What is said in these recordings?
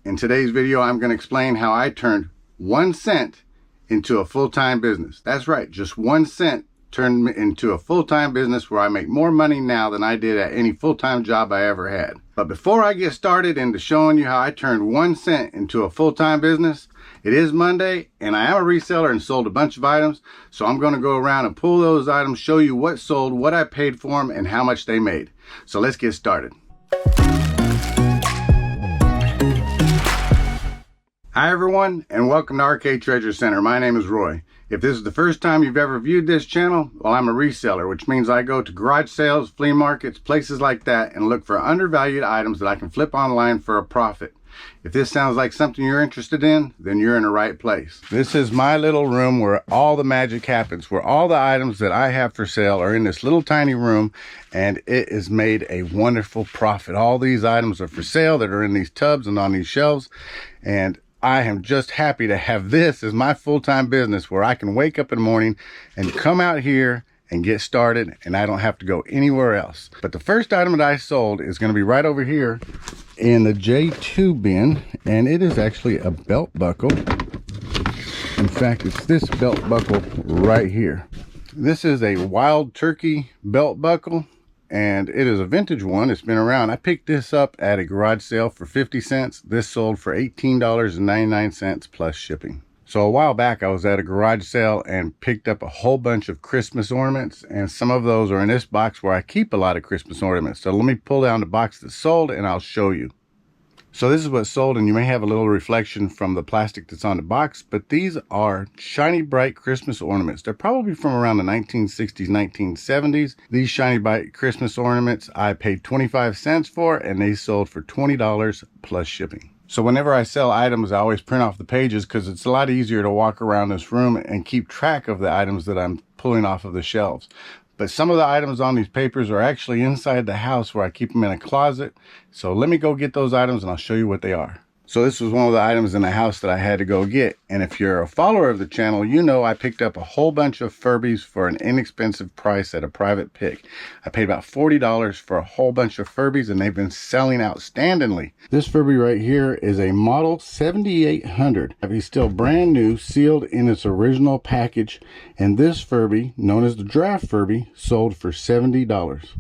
In today's video, I'm going to explain how I turned 1 cent into a full-time business. That's right, just 1 cent turned into a full-time business where I make more money now than I did at any full-time job I ever had. But before I get started into showing you how I turned 1 cent into a full-time business, it is Monday and I am a reseller and sold a bunch of items. So I'm going to go around and pull those items, show you what sold, what I paid for them, and how much they made. So let's get started. Hi everyone, and welcome to RK Treasure Center. My name is Roy. If this is the first time you've ever viewed this channel, well, I'm a reseller, which means I go to garage sales, flea markets, places like that, and look for undervalued items that I can flip online for a profit. If this sounds like something you're interested in, then you're in the right place. This is my little room where all the magic happens, where all the items that I have for sale are in this little tiny room, and it has made a wonderful profit. All these items are for sale that are in these tubs and on these shelves, and I am just happy to have this as my full-time business where I can wake up in the morning and come out here and get started, and I don't have to go anywhere else. But the first item that I sold is going to be right over here in the J2 bin, and it is actually a belt buckle. In fact, it's this belt buckle right here. This is a Wild Turkey belt buckle, and it is a vintage one. It's been around. I picked this up at a garage sale for 50 cents. This sold for $18.99 plus shipping. So a while back I was at a garage sale and picked up a whole bunch of Christmas ornaments, and some of those are in this box where I keep a lot of Christmas ornaments. So let me pull down the box that sold and I'll show you. So this is what sold, and you may have a little reflection from the plastic that's on the box, but these are shiny bright Christmas ornaments. They're probably from around the 1960s, 1970s. These shiny bright Christmas ornaments I paid 25 cents for, and they sold for $20 plus shipping. So whenever I sell items, I always print off the pages because it's a lot easier to walk around this room and keep track of the items that I'm pulling off of the shelves. But some of the items on these papers are actually inside the house where I keep them in a closet. So let me go get those items and I'll show you what they are. So this was one of the items in the house that I had to go get. And if you're a follower of the channel, you know I picked up a whole bunch of Furbies for an inexpensive price at a private pick. I paid about $40 for a whole bunch of Furbies, and they've been selling outstandingly. This Furby right here is a model 7800. He's still brand new, sealed in its original package. And this Furby, known as the draft Furby, sold for $70.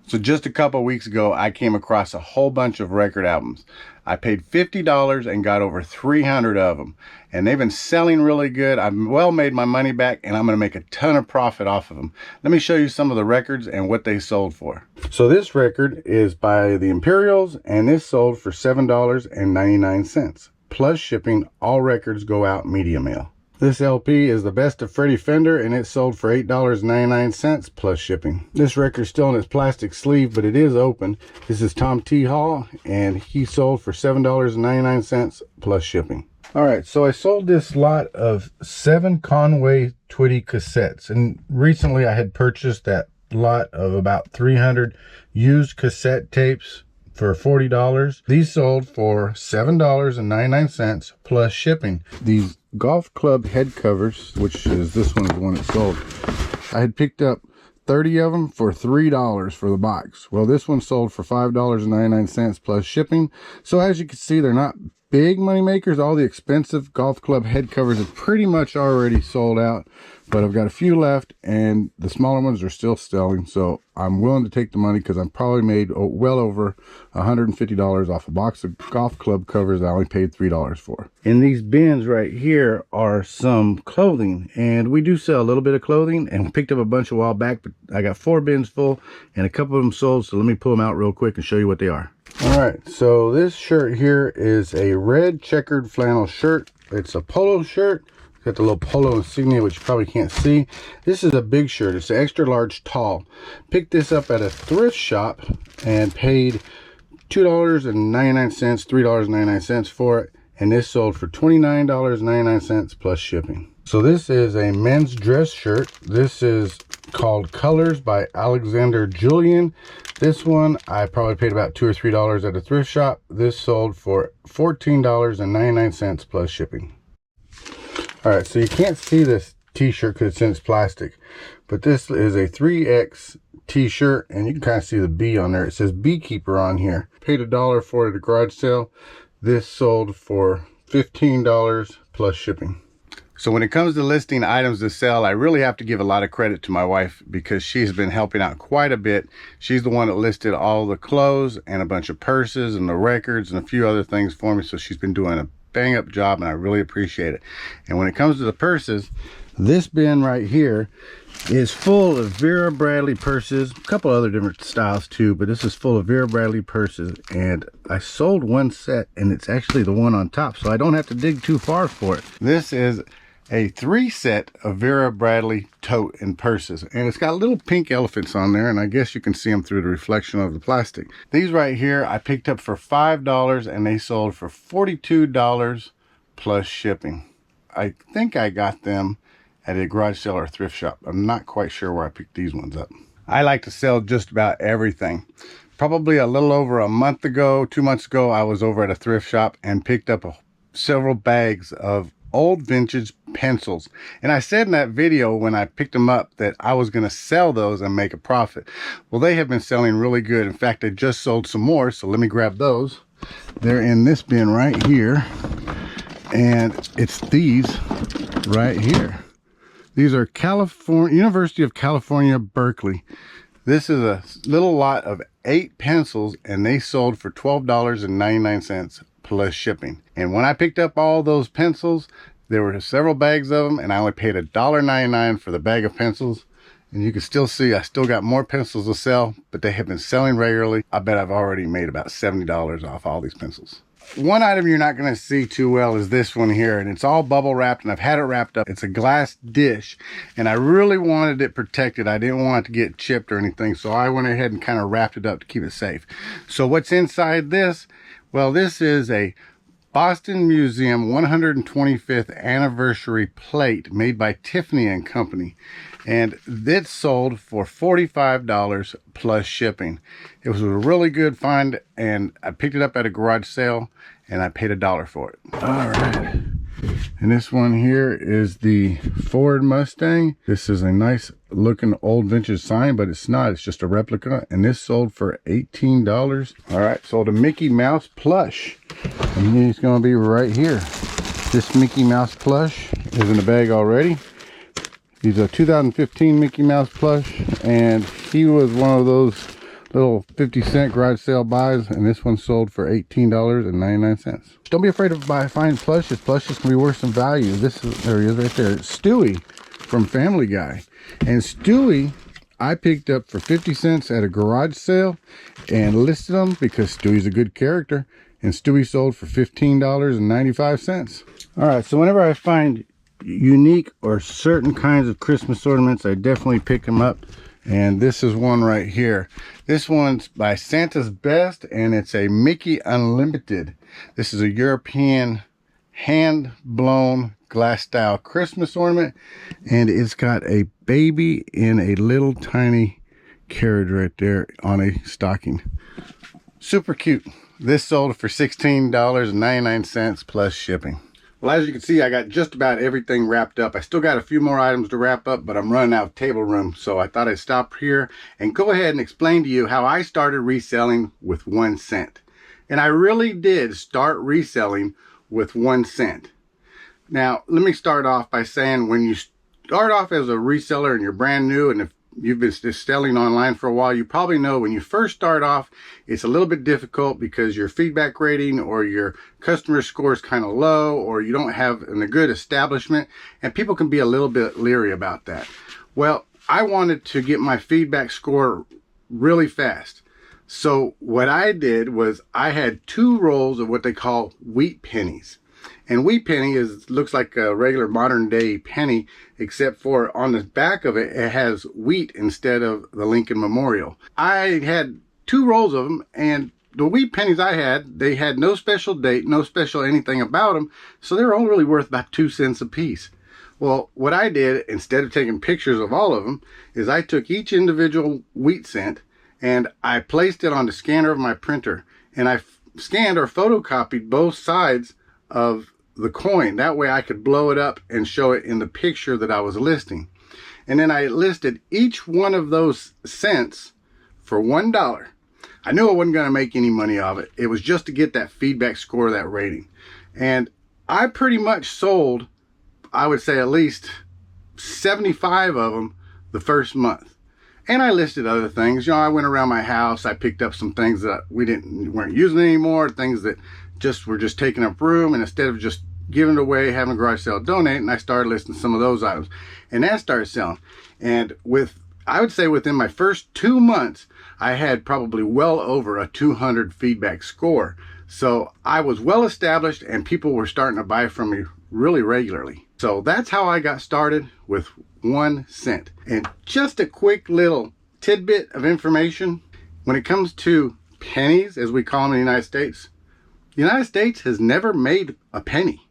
So just a couple weeks ago, I came across a whole bunch of record albums. I paid $50 and got over 300 of them. And they've been selling really good. I've well made my money back, and I'm going to make a ton of profit off of them. Let me show you some of the records and what they sold for. So this record is by the Imperials, and this sold for $7.99. Plus shipping. All records go out media mail. This LP is the Best of Freddie Fender, and it sold for $8.99 plus shipping. This record's still in its plastic sleeve, but it is open. This is Tom T. Hall, and he sold for $7.99 plus shipping. Alright, so I sold this lot of 7 Conway Twitty cassettes, and recently I had purchased that lot of about 300 used cassette tapes for $40. These sold for $7.99 plus shipping. These golf club head covers, which is this one is the one that sold, I had picked up 30 of them for $3 for the box. Well, this one sold for $5.99 plus shipping. So as you can see, they're not big money makers. All the expensive golf club head covers are pretty much already sold out, but I've got a few left, and the smaller ones are still selling. So I'm willing to take the money because I'm probably made well over $150 off a box of golf club covers I only paid $3 for. In these bins right here are some clothing, and we do sell a little bit of clothing, and picked up a bunch a while back, but I got 4 bins full and a couple of them sold. So let me pull them out real quick and show you what they are. All right, so this shirt here is a red checkered flannel shirt. It's a polo shirt. It's got the little polo insignia, which you probably can't see. This is a big shirt. It's an extra large tall. Picked this up at a thrift shop and paid $2.99, $3.99 for it. And this sold for $29.99 plus shipping. So this is a men's dress shirt. This is called Colors by Alexander Julian. This one I probably paid about $2 or $3 at a thrift shop. This sold for $14.99 plus shipping. All right, so you can't see this t-shirt because it's in its plastic, but this is a 3X t-shirt, and you can kind of see the B on there. It says Beekeeper on here. Paid $1 for it at a garage sale. This sold for $15 plus shipping. So when it comes to listing items to sell, I really have to give a lot of credit to my wife because she's been helping out quite a bit. She's the one that listed all the clothes and a bunch of purses and the records and a few other things for me. So she's been doing a bang up job and I really appreciate it. And when it comes to the purses, this bin right here is full of Vera Bradley purses, a couple other different styles too, but this is full of Vera Bradley purses. And I sold one set and it's actually the one on top, so I don't have to dig too far for it. This is a 3 set of Vera Bradley tote and purses, and it's got little pink elephants on there, and I guess you can see them through the reflection of the plastic. These right here I picked up for $5 and they sold for $42 plus shipping. I think I got them at a garage sale or thrift shop. I'm not quite sure where I picked these ones up. I like to sell just about everything. Probably a little over a month ago, 2 months ago, I was over at a thrift shop and picked up several bags of old vintage pencils, and I said in that video when I picked them up that I was going to sell those and make a profit. Well, they have been selling really good. In fact, I just sold some more, so let me grab those. They're in this bin right here, and it's these right here. These are University of California, Berkeley. This is a little lot of 8 pencils, and they sold for $12.99 plus shipping. And when I picked up all those pencils, there were several bags of them, and I only paid $1.99 for the bag of pencils. And you can still see I still got more pencils to sell, but they have been selling regularly. I bet I've already made about $70 off all these pencils. One item you're not going to see too well is this one here, and it's all bubble wrapped, and I've had it wrapped up. It's a glass dish, and I really wanted it protected. I didn't want it to get chipped or anything, so I went ahead and kind of wrapped it up to keep it safe. So what's inside this? Well, this is a Boston Museum 125th anniversary plate made by Tiffany & Company, and it sold for $45 plus shipping. It was a really good find, and I picked it up at a garage sale and I paid $1 for it. All right, and this one here is the Ford Mustang. This is a nice looking old vintage sign, but it's not, it's just a replica, and this sold for $18. All right, sold a Mickey Mouse plush, and he's gonna be right here. This Mickey Mouse plush is in the bag already. He's a 2015 Mickey Mouse plush, and he was one of those little 50-cent garage sale buys, and this one sold for $18.99. Don't be afraid of finding plushes. Plushes can be worth some value. There he is right there. It's Stewie from Family Guy. And Stewie, I picked up for 50 cents at a garage sale and listed him because Stewie's a good character. And Stewie sold for $15.95. All right, so whenever I find unique or certain kinds of Christmas ornaments, I definitely pick them up. And this is one right here. This one's by Santa's Best, and it's a Mickey Unlimited. This is a European hand-blown glass style Christmas ornament, and it's got a baby in a little tiny carriage right there on a stocking. Super cute. This sold for $16.99 plus shipping. Well, as you can see, I got just about everything wrapped up. I still got a few more items to wrap up, but I'm running out of table room, so I thought I'd stop here and go ahead and explain to you how I started reselling with 1 cent. And I really did start reselling with 1 cent. Now, let me start off by saying, when you start off as a reseller and you're brand new, and if you've been just selling online for a while, you probably know when you first start off, it's a little bit difficult because your feedback rating or your customer score is kind of low, or you don't have a good establishment, and people can be a little bit leery about that. Well, I wanted to get my feedback score really fast. So what I did was I had 2 rolls of what they call wheat pennies. And wheat penny looks like a regular modern day penny, except for on the back of it, it has wheat instead of the Lincoln Memorial. I had 2 rolls of them, and the wheat pennies I had, they had no special date, no special anything about them, so they were only really worth about 2 cents a piece. Well, what I did, instead of taking pictures of all of them, is I took each individual wheat cent and I placed it on the scanner of my printer, and I scanned or photocopied both sides of the coin. That way I could blow it up and show it in the picture that I was listing. And then I listed each one of those cents for $1. I knew I wasn't going to make any money off it. It was just to get that feedback score, that rating. And I pretty much sold, I would say at least 75 of them the first month. And I listed other things. You know, I went around my house. I picked up some things that weren't using anymore, things that were just taking up room. And instead of just giving it away, having a garage sale donate, and I started listing some of those items. And that started selling. And I would say within my first 2 months, I had probably well over a 200 feedback score. So I was well established and people were starting to buy from me really regularly. So that's how I got started with 1 cent. And just a quick little tidbit of information. When it comes to pennies, as we call them in the United States has never made a penny.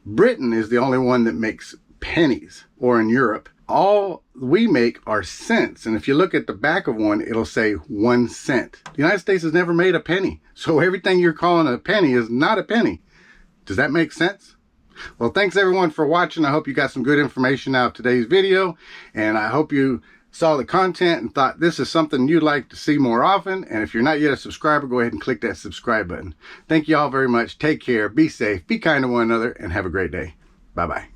Britain is the only one that makes pennies, or in Europe. All we make are cents. And if you look at the back of one, it'll say 1 cent. The United States has never made a penny. So everything you're calling a penny is not a penny. Does that make sense? Well, thanks everyone for watching. I hope you got some good information out of today's video. And I hope you saw the content and thought this is something you'd like to see more often. And if you're not yet a subscriber, go ahead and click that subscribe button. Thank you all very much. Take care. Be safe. Be kind to one another. And have a great day. Bye-bye.